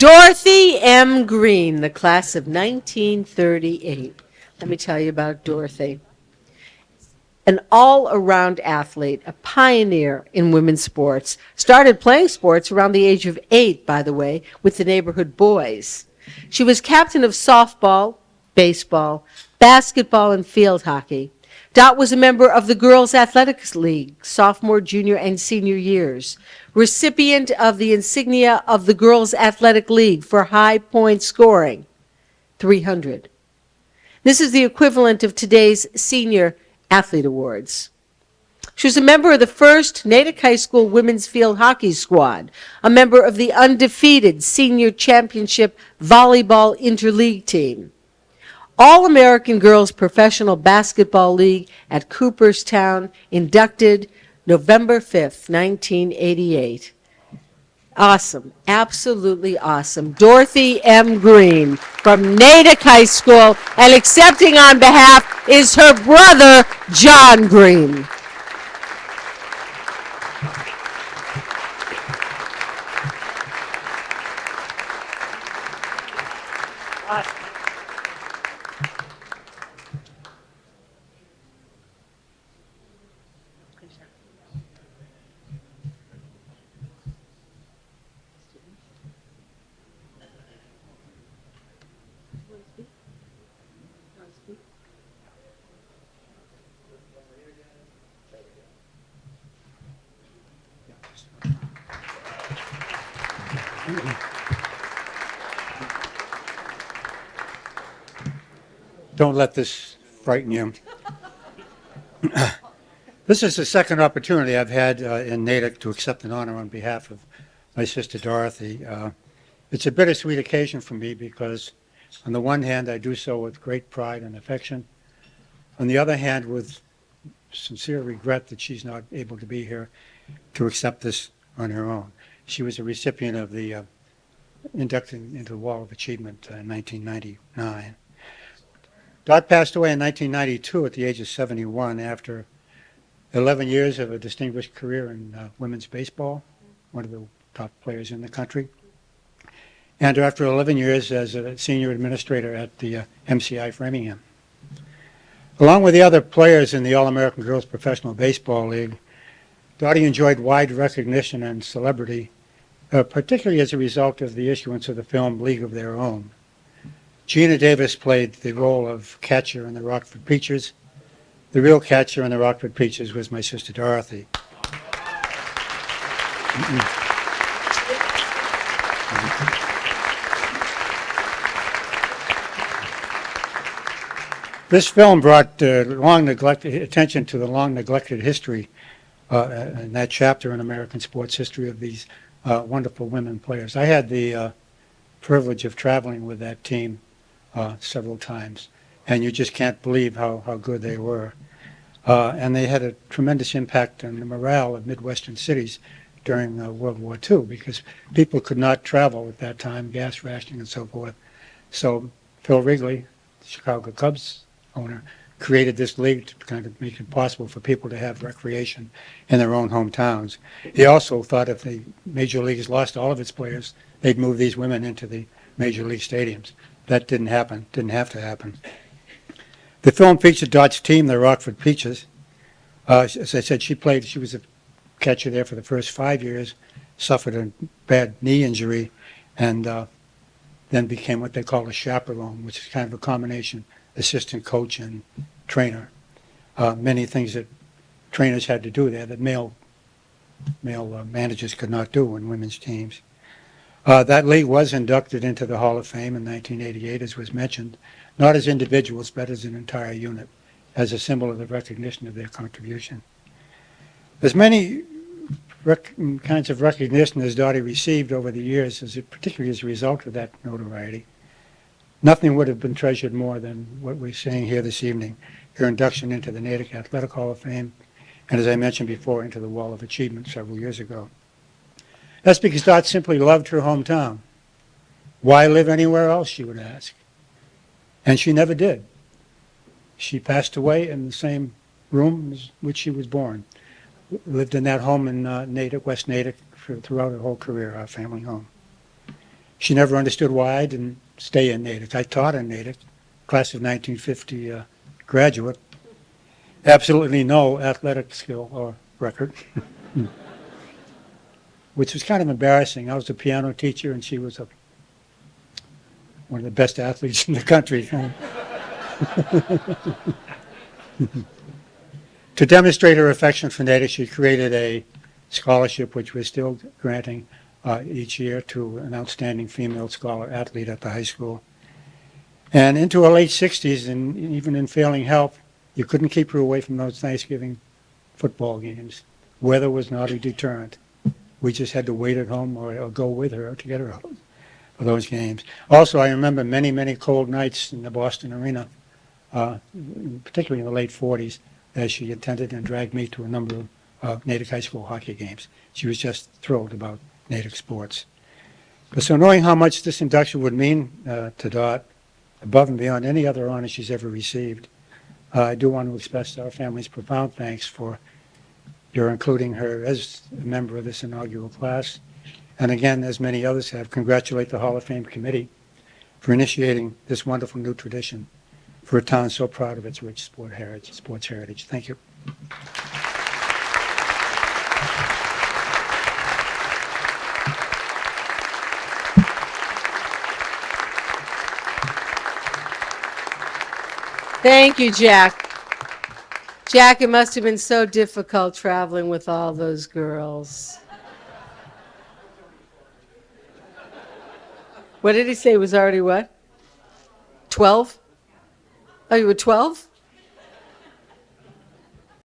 Dorothy M. Green, the class of 1938. Let me tell you about Dorothy. An all-around athlete, a pioneer in women's sports. Started playing sports around the age of 8, by the way, with the neighborhood boys. She was captain of softball, baseball, basketball, and field hockey. Dot was a member of the Girls Athletics League, sophomore, junior, and senior years. Recipient of the insignia of the Girls Athletic League for high point scoring, 300. This is the equivalent of today's Senior Athlete Awards. She was a member of the first Natick High School women's field hockey squad, a member of the undefeated Senior Championship Volleyball Interleague team. All-American Girls Professional Basketball League at Cooperstown, inducted November 5th, 1988. Awesome, absolutely awesome. Dorothy M. Green from Natick High School, and accepting on behalf is her brother, John Green. Don't let this frighten you. This is the second opportunity I've had in Natick to accept an honor on behalf of my sister Dorothy. It's a bittersweet occasion for me because, on the one hand, I do so with great pride and affection. On the other hand, with sincere regret that she's not able to be here to accept this on her own. She was a recipient of the induction into the Wall of Achievement in 1999. Dot passed away in 1992 at the age of 71 after 11 years of a distinguished career in women's baseball, one of the top players in the country, and after 11 years as a senior administrator at the MCI Framingham. Along with the other players in the All-American Girls Professional Baseball League, Dottie enjoyed wide recognition and celebrity, particularly as a result of the issuance of the film League of Their Own. Gina Davis played the role of catcher in the Rockford Peaches. The real catcher in the Rockford Peaches was my sister Dorothy. This film brought attention to the long neglected history in that chapter in American sports history of these wonderful women players. I had the privilege of traveling with that team several times, and you just can't believe how good they were. And they had a tremendous impact on the morale of Midwestern cities during World War II because people could not travel at that time, gas rationing and so forth. So Phil Wrigley, the Chicago Cubs owner, created this league to kind of make it possible for people to have recreation in their own hometowns. He also thought if the major leagues lost all of its players, they'd move these women into the major league stadiums. That didn't happen, didn't have to happen. The film featured Dot's team, the Rockford Peaches. As I said, she was a catcher there for the first 5 years, suffered a bad knee injury, and then became what they call a chaperone, which is kind of a combination assistant coach and trainer. Many things that trainers had to do there that male managers could not do in women's teams. That league was inducted into the Hall of Fame in 1988, as was mentioned, not as individuals, but as an entire unit, as a symbol of the recognition of their contribution. As many kinds of recognition as Dottie received over the years, particularly as a result of that notoriety, nothing would have been treasured more than what we're seeing here this evening, her induction into the Natick Athletic Hall of Fame, and as I mentioned before, into the Wall of Achievement several years ago. That's because Dot simply loved her hometown. Why live anywhere else, she would ask. And she never did. She passed away in the same room as which she was born. Lived in that home in Natick, West Natick, throughout her whole career, our family home. She never understood why I didn't stay in Natick. I taught in Natick, class of 1950 graduate. Absolutely no athletic skill or record, which was kind of embarrassing. I was a piano teacher, and she was one of the best athletes in the country. To demonstrate her affection for Natick, she created a scholarship, which we're still granting each year to an outstanding female scholar athlete at the high school. And into her late 60s, and even in failing health, you couldn't keep her away from those Thanksgiving football games. Weather was not a deterrent. We just had to wait at home or go with her to get her out for those games. Also, I remember many, many cold nights in the Boston arena, particularly in the late 40s, as she attended and dragged me to a number of Natick High School hockey games. She was just thrilled about Natick sports. So knowing how much this induction would mean to Dot, above and beyond any other honor she's ever received, I do want to express our family's profound thanks for your including her as a member of this inaugural class. And again, as many others have, congratulate the Hall of Fame committee for initiating this wonderful new tradition for a town so proud of its rich sports heritage. Thank you. Thank you, Jack. Jack, it must have been so difficult traveling with all those girls. What did he say? It was already what? 12? Oh, you were 12?